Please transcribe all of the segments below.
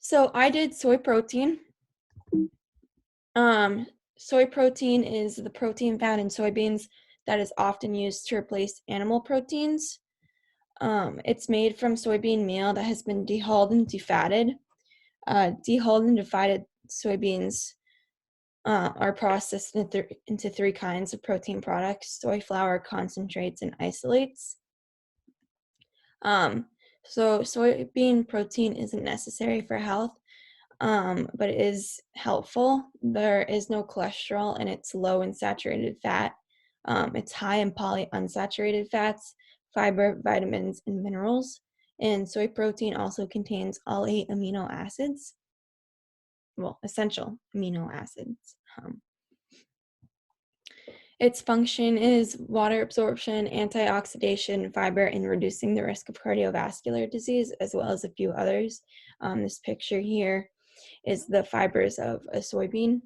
So I did soy protein. Um, Soy protein is the protein found in soybeans that is often used to replace animal proteins. It's made from soybean meal that has been dehulled and defatted. Dehulled and defatted soybeans are processed into three kinds of protein products: soy flour, concentrates, and isolates. Um, so soybean protein isn't necessary for health, but it is helpful. There is no cholesterol and it's low in saturated fat. It's high in polyunsaturated fats, fiber, vitamins, and minerals. And soy protein also contains all 8 amino acids, well, essential amino acids. Its function is water absorption, antioxidation, fiber, and reducing the risk of cardiovascular disease, as well as a few others. This picture here is the fibers of a soybean.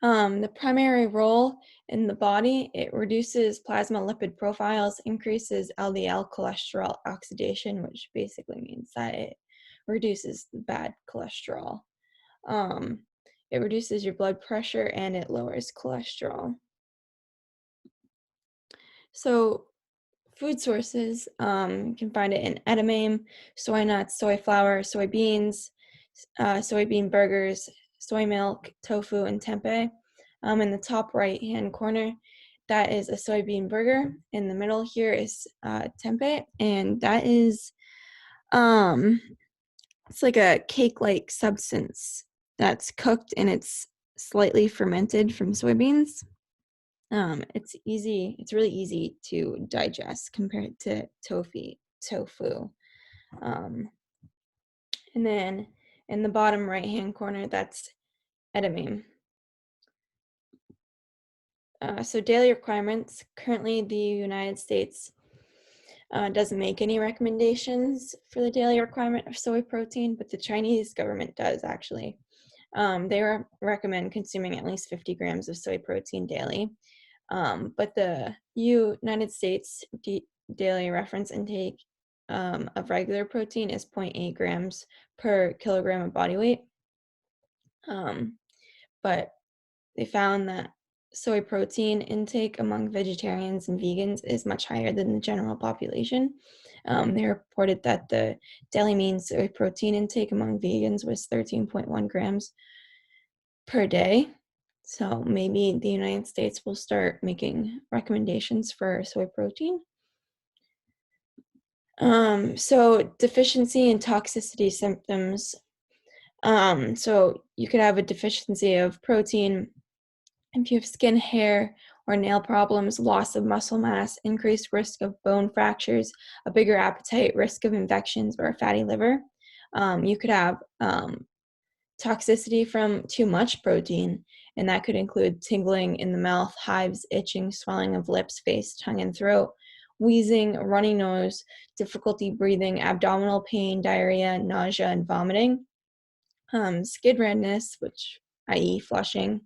The primary role in the body, it reduces plasma lipid profiles, increases LDL cholesterol oxidation, which basically means that it reduces the bad cholesterol. Um, it reduces your blood pressure and it lowers cholesterol. So food sources, you can find it in edamame, soy nuts, soy flour, soybeans, soybean burgers, soy milk, tofu, and tempeh. In the top right-hand corner, that is a soybean burger. In the middle here is tempeh, and that is, it's like a cake-like substance that's cooked and it's slightly fermented from soybeans. It's really easy to digest compared to tofu. Um, and then in the bottom right-hand corner, that's edamame. So daily requirements. Currently, the United States doesn't make any recommendations for the daily requirement of soy protein, but the Chinese government does actually. They recommend consuming at least 50 grams of soy protein daily. But the United States daily reference intake of regular protein is 0.8 grams per kilogram of body weight. But they found that soy protein intake among vegetarians and vegans is much higher than the general population. They reported that the daily mean soy protein intake among vegans was 13.1 grams per day. So maybe the United States will start making recommendations for soy protein. So deficiency and toxicity symptoms. So you could have a deficiency of protein if you have skin, hair, or nail problems, loss of muscle mass, increased risk of bone fractures, a bigger appetite, risk of infections, or a fatty liver. You could have toxicity from too much protein, and that could include tingling in the mouth, hives, itching, swelling of lips, face, tongue, and throat, wheezing, runny nose, difficulty breathing, abdominal pain, diarrhea, nausea, and vomiting, skin redness, which i.e. flushing,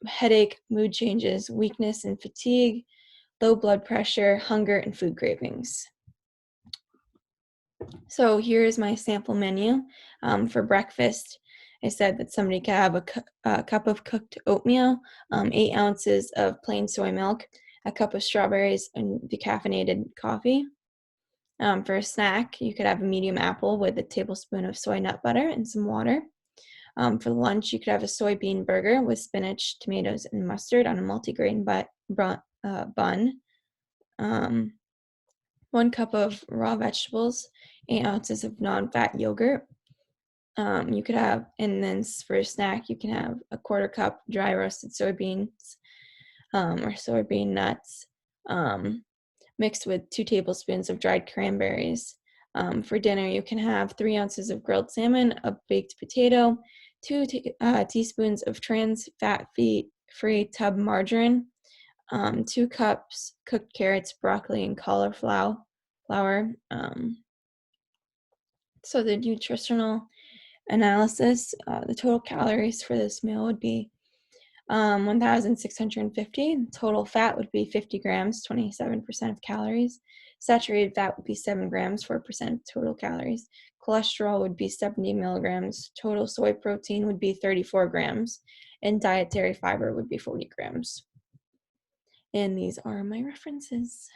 headache, mood changes, weakness and fatigue, low blood pressure, hunger, and food cravings. So here's my sample menu. For breakfast, I said that somebody could have a cup of cooked oatmeal, 8 ounces of plain soy milk, a cup of strawberries, and decaffeinated coffee. For a snack, you could have a medium apple with a tablespoon of soy nut butter and some water. For lunch, you could have a soybean burger with spinach, tomatoes, and mustard on a multigrain bun. 1 cup of raw vegetables, 8 ounces of non-fat yogurt. You could have, and then for a snack, you can have a 1/4 cup dry roasted soybeans or soybean nuts mixed with 2 tablespoons of dried cranberries. For dinner, you can have 3 ounces of grilled salmon, a baked potato, 2 teaspoons of trans fat-free tub margarine, 2 cups cooked carrots, broccoli, and cauliflower. So the nutritional analysis, the total calories for this meal would be 1,650. Total fat would be 50 grams, 27% of calories. Saturated fat would be 7 grams, 4% of total calories. Cholesterol would be 70 milligrams. Total soy protein would be 34 grams. And dietary fiber would be 40 grams. And these are my references.